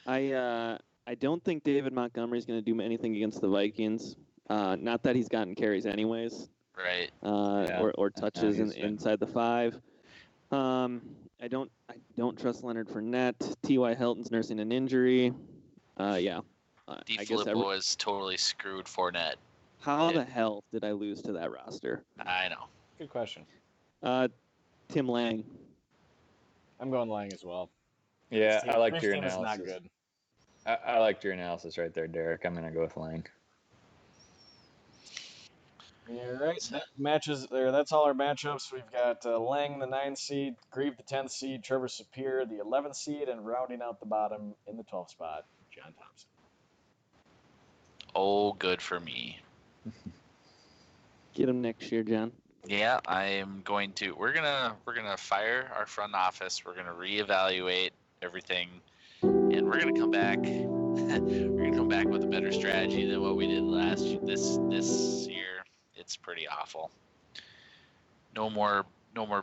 I don't think David Montgomery's going to do anything against the Vikings. Not that he's gotten carries anyways. Right. Or touches inside the 5. I don't trust Leonard Fournette. T.Y. Hilton's nursing an injury. Filippo is totally screwed Fournette. How the hell did I lose to that roster? I know. Good question. Tim Lang. I'm going Lang as well. Yeah, I liked your analysis. analysis. Not good. I liked your analysis right there, Derek. I'm going to go with Lang. All right, that matches there. That's all our matchups. We've got Lang, the 9 seed, Grieve, the 10th seed, Trevor Sapir, the 11th seed, and rounding out the bottom in the 12th spot, John Thompson. Oh, good for me. Get him next year, John. Yeah, I am going to. We're gonna fire our front office. We're gonna reevaluate everything, and we're gonna come back. We're gonna come back with a better strategy than what we did this year. It's pretty awful. No more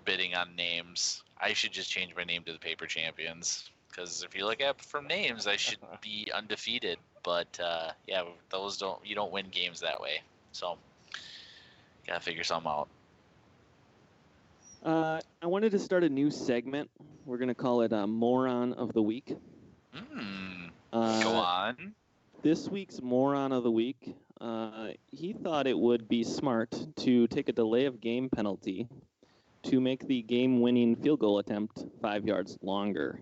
bidding on names. I should just change my name to the Paper Champions, because if you look at from names, I should be undefeated. But you don't win games that way. So gotta figure something out. I wanted to start a new segment. We're gonna call it Moron of the Week. Go on. This week's Moron of the Week. He thought it would be smart to take a delay of game penalty to make the game-winning field goal attempt 5 yards longer.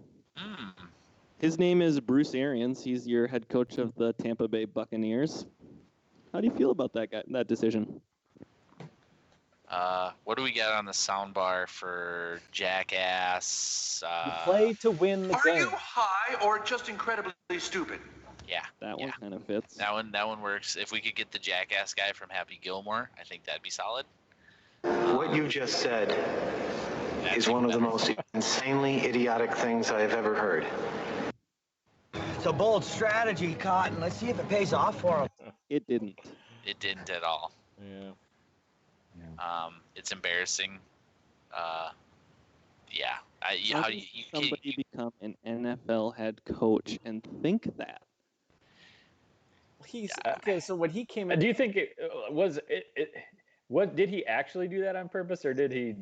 His name is Bruce Arians. He's your head coach of the Tampa Bay Buccaneers. How do you feel about that decision? What do we got on the sound bar for Jackass? You play to win the game. Are you high or just incredibly stupid? Yeah. That one kind of fits. That one works. If we could get the Jackass guy from Happy Gilmore, I think that'd be solid. What you just said is one of the most insanely idiotic things I have ever heard. It's a bold strategy, Cotton. Let's see if it pays off for him. It didn't. It didn't at all. Yeah. It's embarrassing. How do you somebody become an NFL head coach and think that? Okay. So when he came in, Do you think it was it? What did he actually do that on purpose, or did he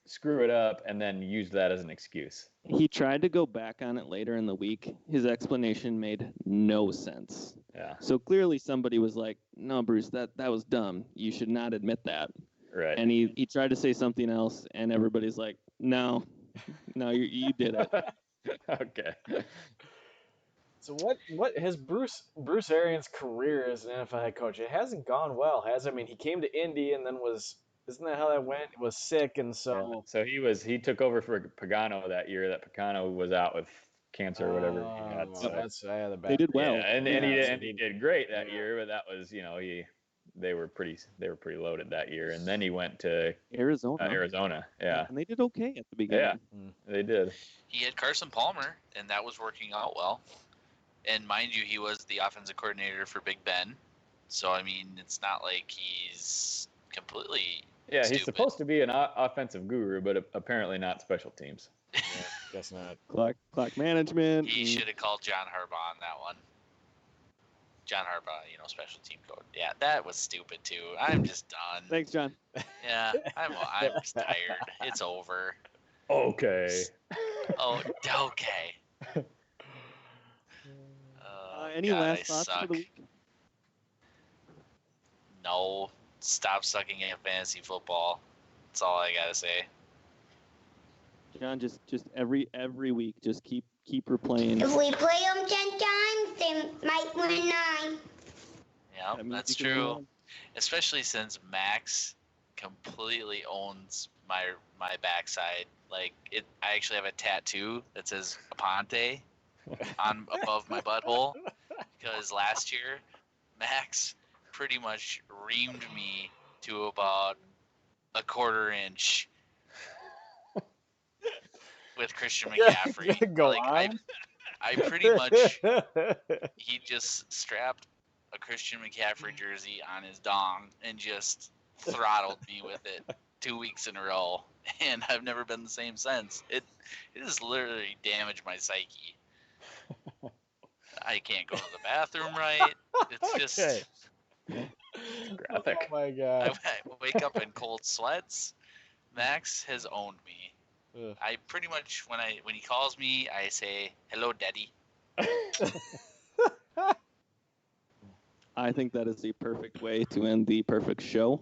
screw it up and then use that as an excuse? He tried to go back on it later in the week. His explanation made no sense. Yeah. So clearly somebody was like, "No, Bruce, that was dumb. You should not admit that." Right. And he tried to say something else, and everybody's like, "No, you did it." Okay. So what has Bruce Arians' career as an NFL head coach? It hasn't gone well, has it? I mean, he came to Indy and then isn't that how that went? He was sick, and so he took over for Pagano that year. That Pagano was out with cancer or whatever he had. So. They did well. Yeah, and he did great that year, but that was they were pretty loaded that year, and then he went to Arizona. Yeah. And they did okay at the beginning. Yeah, they did. He had Carson Palmer, and that was working out well. And mind you, he was the offensive coordinator for Big Ben. So, I mean, it's not like he's completely Yeah, stupid. he's supposed to be an offensive guru, but apparently not special teams. Yeah, guess not. Clock management. He should have called John Harbaugh on that one. John Harbaugh, special team coach. Yeah, that was stupid too. I'm just done. Thanks, John. Yeah, I'm just tired. It's over. Okay. Oh, okay. Any God, last I thoughts suck. for the week? No, stop sucking at fantasy football. That's all I gotta say. John, just every week, just keep replaying. If we play them 10 times, they might win 9. Yeah, That means that's you can true. win. Especially since Max completely owns my backside. Like I actually have a tattoo that says Aponte on above my butthole because last year Max pretty much reamed me to about a quarter inch with Christian McCaffrey. Go like on. I pretty much he just strapped a Christian McCaffrey jersey on his dong and just throttled me with it 2 weeks in a row, and I've never been the same since. It has literally damaged my psyche. I can't go to the bathroom right. It's just Okay. Graphic. Oh my god. I wake up in cold sweats. Max has owned me. Ugh. I pretty much when he calls me, I say hello, Daddy. I think that is the perfect way to end the perfect show.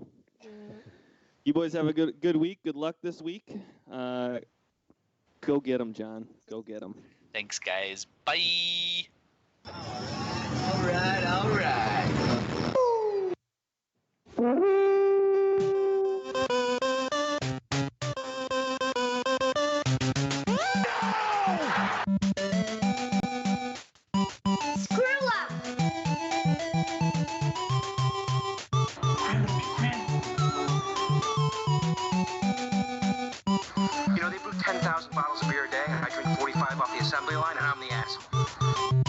You boys have a good week. Good luck this week. Go get them, John. Go get them. Thanks, guys. Bye. All right. Screw up! They brew 10,000 bottles of beer a day, and I drink 45 off the assembly line, and I'm the asshole.